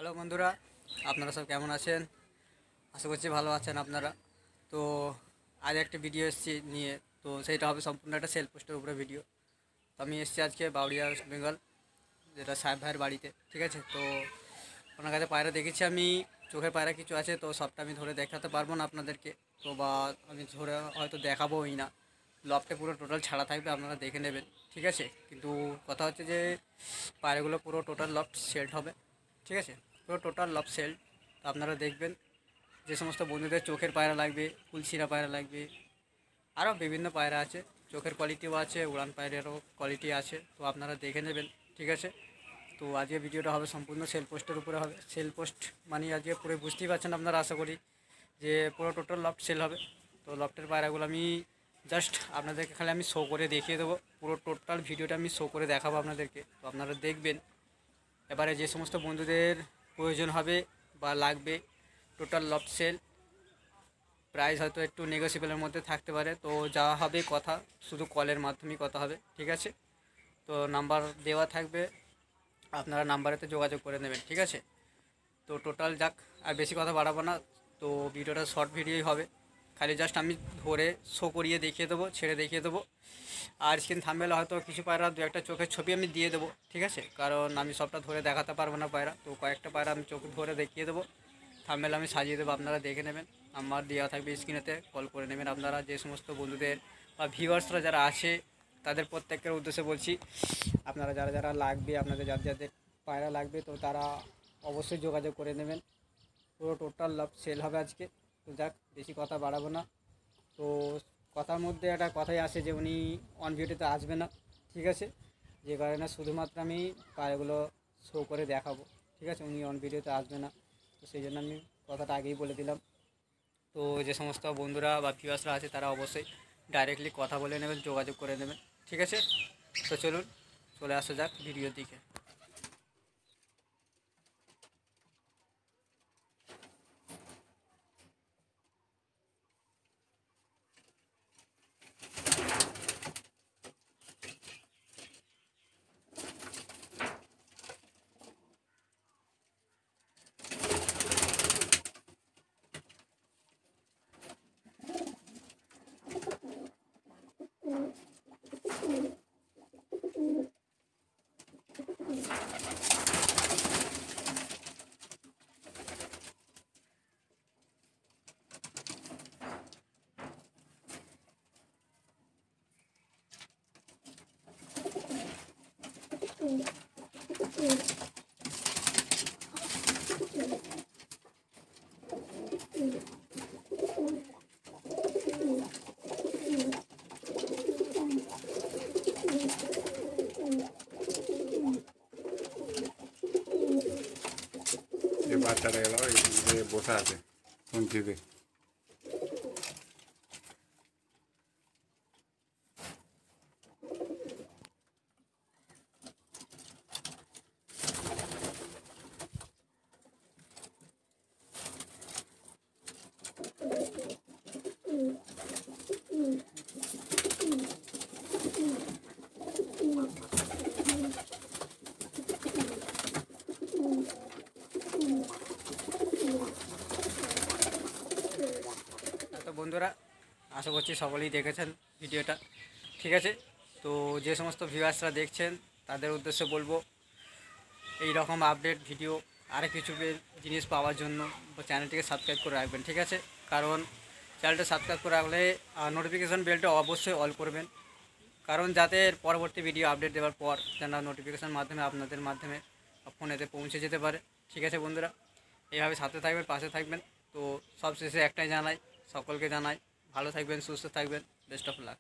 Hello বন্ধুরা, আপনারা সব কেমন আছেন? আশা করছি ভালো আছেন আপনারা। তো আজ একটা ভিডিও এসেছি নিয়ে, তো সেইটা হবে সম্পূর্ণ একটা সেল পোস্টের উপরে ভিডিও। তো আমি এসেছি আজকে বাউরিয়া ওয়েস্ট বেঙ্গল, যেটা সাহেব ভাইয়ের বাড়িতে। ঠিক আছে, তো ওনার কাছে পায়রা দেখেছি আমি, চোখের পায়রা কিছু আছে, তো সবটা আমি ধরে দেখাতে পারবো না আপনাদেরকে, তো বা আমি ধরে হয়তো দেখাবোই না। লফটে পুরো টোটাল ছাড়া থাকবে, আপনারা দেখে নেবেন। ঠিক আছে, কিন্তু কথা হচ্ছে যে পায়রাগুলো পুরো টোটাল লফট সেট হবে। ঠিক আছে, পুরো টোটাল লফট সেট। তো আপনারা দেখবেন, যে সমস্ত বন্ধুদের চোখের পায়রা লাগবে, কুলশিরা পায়রা লাগবে, আরও বিভিন্ন পায়রা আছে, চোখের কোয়ালিটিও আছে, উড়ান পায়রারও কোয়ালিটি আছে, তো আপনারা দেখে নেবেন। ঠিক আছে, তো আজকে ভিডিওটা হবে সম্পূর্ণ সেল পোস্টের উপরে হবে। সেল পোস্ট মানে আজকে পুরো বুঝতেই পারছেন আপনারা, আশা করি যে পুরো টোটাল লফট সেল হবে। তো লফটের পায়রাগুলো আমি জাস্ট আপনাদেরকে খালি আমি শো করে দেখিয়ে দেবো, পুরো টোটাল ভিডিওটা আমি শো করে দেখাবো আপনাদেরকে, তো আপনারা দেখবেন। এবারে যে সমস্ত বন্ধুদের প্রয়োজন হবে বা লাগবে, টোটাল লফট সেল, প্রাইস হয়তো একটু নেগোসিয়েবলের মধ্যে থাকতে পারে, তো যা হবে কথা শুধু কলের মাধ্যমেই কথা হবে। ঠিক আছে, তো নাম্বার দেওয়া থাকবে, আপনারা নাম্বারেতে যোগাযোগ করে নেবেন। ঠিক আছে, তো টোটাল যাক, আর বেশি কথা বাড়াবো না। তো ভিডিওটা শর্ট ভিডিওই হবে, খালি জাস্ট আমি ধরে শো করিয়ে দেখিয়ে দেবো, ছেড়ে দেখিয়ে দেবো। আর স্ক্রিন থাম্বনেলে হয়তো কিছু পায়রা দু একটা চোখের ছবি আমি দিয়ে দেবো। ঠিক আছে, কারণ আমি সবটা ধরে দেখাতে পারবো না পায়রা, তো কয়েকটা পায়রা আমি চোখ ধরে দেখিয়ে দেবো, থাম্বনেল আমি সাজিয়ে দেবো, আপনারা দেখে নেবেন। আমার দেওয়া থাকবে স্ক্রিনেতে, কল করে নেবেন আপনারা। যে সমস্ত বন্ধুদের বা ভিউয়ার্সরা যারা আছে, তাদের প্রত্যেকের উদ্দেশ্যে বলছি, আপনারা যারা যারা লাগবে, আপনাদের যাদের যাদের পায়রা লাগবে, তো তারা অবশ্যই যোগাযোগ করে নেবেন। পুরো টোটাল লাভ সেল হবে আজকে। তো যাক, বেশি কথা বাড়াবো না। তো কথার মধ্যে একটা কথাই আসে যে উনি অন ভিডিওতে আসবে না। ঠিক আছে, যে কারণে শুধুমাত্র আমি পায়রাগুলো শো করে দেখাবো। ঠিক আছে, উনি অন ভিডিওতে আসবে না, তো সেই জন্য আমি কথাটা আগেই বলে দিলাম। তো যে সমস্ত বন্ধুরা বা ভিউয়ার্সরা আছে, তারা অবশ্যই ডাইরেক্টলি কথা বলে নেবেন, যোগাযোগ করে নেবেন। ঠিক আছে, তো চলুন চলে আসা যাক ভিডিওর দিকে। যে বাচ্চাটা গেল বসে আছে শুনছিতে। তো বন্ধুরা, আশা করছি সকলেই দেখেছেন ভিডিওটা। ঠিক আছে, তো যে সমস্ত ভিউয়ার্সরা দেখছেন, তাদের উদ্দেশ্যে বলবো, এই রকম আপডেট ভিডিও আর কিছু জিনিস পাওয়ার জন্য চ্যানেলটিকে সাবস্ক্রাইব করে রাখবেন। ঠিক আছে, কারণ চ্যানেলটা সাবস্ক্রাইব করে রাখলে নোটিফিকেশান বেলটা অবশ্যই অল করবেন, কারণ যাতে পরবর্তী ভিডিও আপডেট দেওয়ার পর যেন নোটিফিকেশান মাধ্যমে আপনাদের মাধ্যমে ফোনেতে পৌঁছে যেতে পারে। ঠিক আছে বন্ধুরা, এইভাবে সাথে থাকবেন, পাশে থাকবেন। তো সব শেষে একটাই জানাই, সকলকে জানাই, ভালো থাকবেন, সুস্থ থাকবেন, বেস্ট অফ লাক।